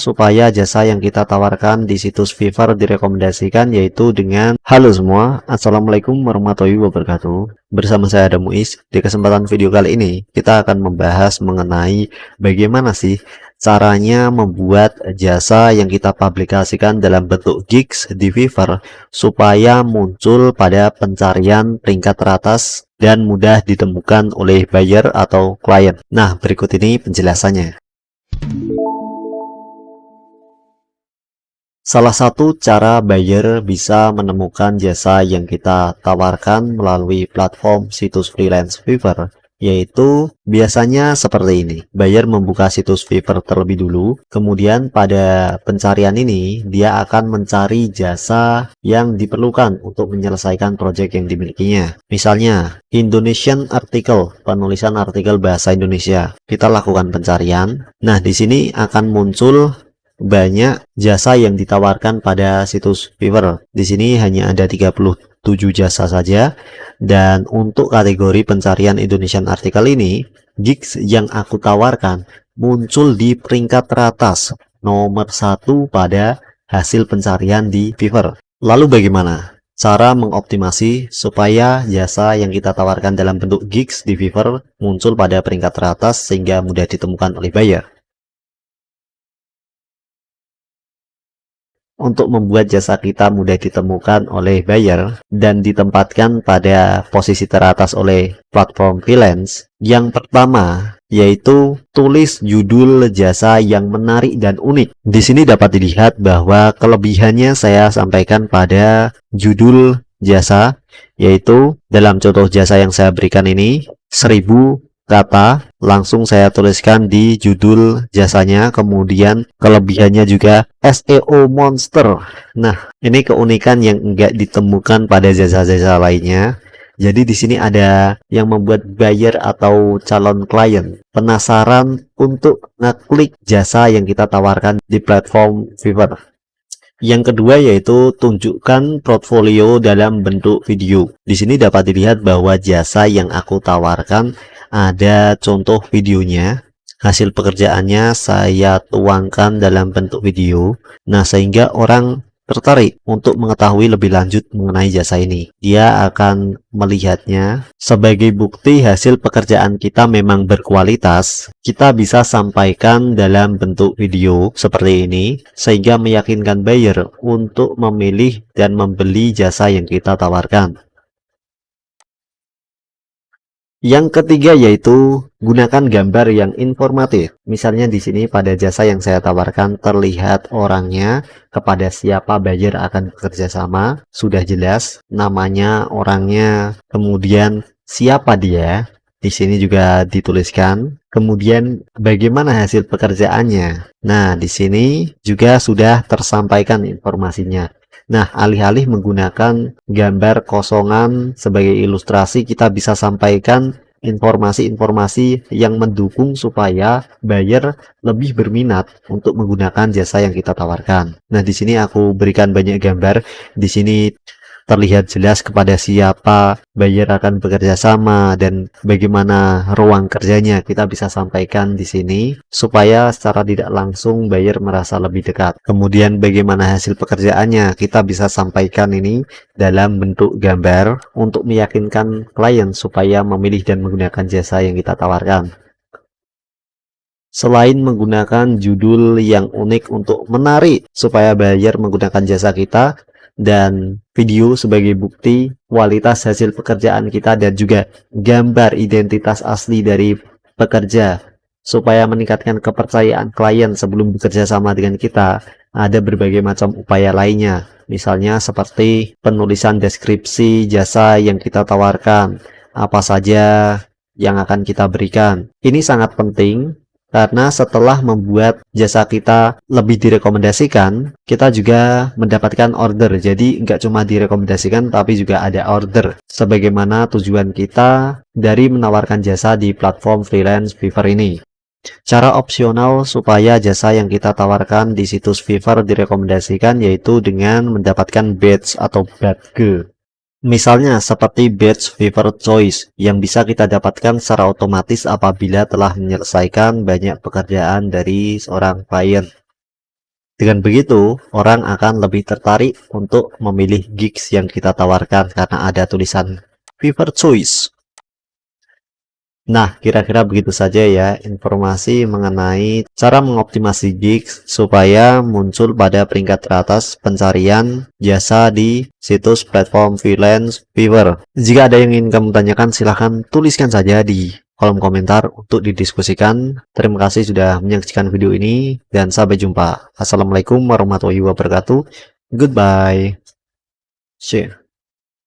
supaya jasa yang kita tawarkan di situs Fiverr direkomendasikan, yaitu dengan halo semua, assalamualaikum warahmatullahi wabarakatuh. Bersama saya Adam Muiz. Di kesempatan video kali ini kita akan membahas mengenai bagaimana sih caranya membuat jasa yang kita publikasikan dalam bentuk gigs di Fiverr supaya muncul pada pencarian peringkat teratas dan mudah ditemukan oleh buyer atau klien. Nah, berikut ini penjelasannya. Salah satu cara buyer bisa menemukan jasa yang kita tawarkan melalui platform situs freelance Fiverr, yaitu biasanya seperti ini. Buyer membuka situs Fiverr terlebih dulu, kemudian pada pencarian ini dia akan mencari jasa yang diperlukan untuk menyelesaikan proyek yang dimilikinya. Misalnya, Indonesian article, penulisan artikel bahasa Indonesia. Kita lakukan pencarian. Nah, di sini akan muncul banyak jasa yang ditawarkan pada situs Fiverr. Di sini hanya ada 37 jasa saja, dan untuk kategori pencarian Indonesian artikel ini, gigs yang aku tawarkan muncul di peringkat teratas nomor 1 pada hasil pencarian di Fiverr. Lalu bagaimana cara mengoptimasi supaya jasa yang kita tawarkan dalam bentuk gigs di Fiverr muncul pada peringkat teratas sehingga mudah ditemukan oleh buyer? Untuk membuat jasa kita mudah ditemukan oleh buyer dan ditempatkan pada posisi teratas oleh platform freelance, yang pertama yaitu tulis judul jasa yang menarik dan unik. Di sini dapat dilihat bahwa kelebihannya saya sampaikan pada judul jasa, yaitu dalam contoh jasa yang saya berikan ini 1000 kata, langsung saya tuliskan di judul jasanya. Kemudian kelebihannya juga SEO monster. Nah, ini keunikan yang enggak ditemukan pada jasa-jasa lainnya. Jadi di sini ada yang membuat buyer atau calon klien penasaran untuk ngeklik jasa yang kita tawarkan di platform Fiverr. Yang kedua yaitu tunjukkan portfolio dalam bentuk video. Di sini dapat dilihat bahwa jasa yang aku tawarkan ada contoh videonya. Hasil pekerjaannya saya tuangkan dalam bentuk video. Nah, sehingga orang tertarik untuk mengetahui lebih lanjut mengenai jasa ini. Dia akan melihatnya sebagai bukti hasil pekerjaan kita memang berkualitas. Kita bisa sampaikan dalam bentuk video seperti ini, sehingga meyakinkan buyer untuk memilih dan membeli jasa yang kita tawarkan. Yang ketiga yaitu gunakan gambar yang informatif. Misalnya di sini pada jasa yang saya tawarkan terlihat orangnya, kepada siapa buyer akan bekerja sama, sudah jelas namanya, orangnya, kemudian siapa dia. Di sini juga dituliskan. Kemudian bagaimana hasil pekerjaannya. Nah, di sini juga sudah tersampaikan informasinya. Nah, alih-alih menggunakan gambar kosongan sebagai ilustrasi, kita bisa sampaikan informasi-informasi yang mendukung supaya buyer lebih berminat untuk menggunakan jasa yang kita tawarkan. Nah, di sini aku berikan banyak gambar. Di sini terlihat jelas kepada siapa buyer akan bekerja sama dan bagaimana ruang kerjanya. Kita bisa sampaikan di sini supaya secara tidak langsung buyer merasa lebih dekat. Kemudian bagaimana hasil pekerjaannya, kita bisa sampaikan ini dalam bentuk gambar untuk meyakinkan klien supaya memilih dan menggunakan jasa yang kita tawarkan. Selain menggunakan judul yang unik untuk menarik supaya buyer menggunakan jasa kita, dan video sebagai bukti kualitas hasil pekerjaan kita, dan juga gambar identitas asli dari pekerja supaya meningkatkan kepercayaan klien sebelum bekerja sama dengan kita, ada berbagai macam upaya lainnya. Misalnya seperti penulisan deskripsi jasa yang kita tawarkan, apa saja yang akan kita berikan. Ini sangat penting karena setelah membuat jasa kita lebih direkomendasikan, kita juga mendapatkan order. Jadi nggak cuma direkomendasikan, tapi juga ada order. Sebagaimana tujuan kita dari menawarkan jasa di platform freelance Fiverr ini. Cara opsional supaya jasa yang kita tawarkan di situs Fiverr direkomendasikan yaitu dengan mendapatkan badge atau badge. Misalnya seperti badge Fiverr Choice yang bisa kita dapatkan secara otomatis apabila telah menyelesaikan banyak pekerjaan dari seorang klien. Dengan begitu, orang akan lebih tertarik untuk memilih gigs yang kita tawarkan karena ada tulisan Preferred Choice. Nah, kira-kira begitu saja ya informasi mengenai cara mengoptimasi gigs supaya muncul pada peringkat teratas pencarian jasa di situs platform freelance Fiverr. Jika ada yang ingin kamu tanyakan, silahkan tuliskan saja di kolom komentar untuk didiskusikan. Terima kasih sudah menyaksikan video ini dan sampai jumpa. Assalamualaikum warahmatullahi wabarakatuh. Goodbye. Share.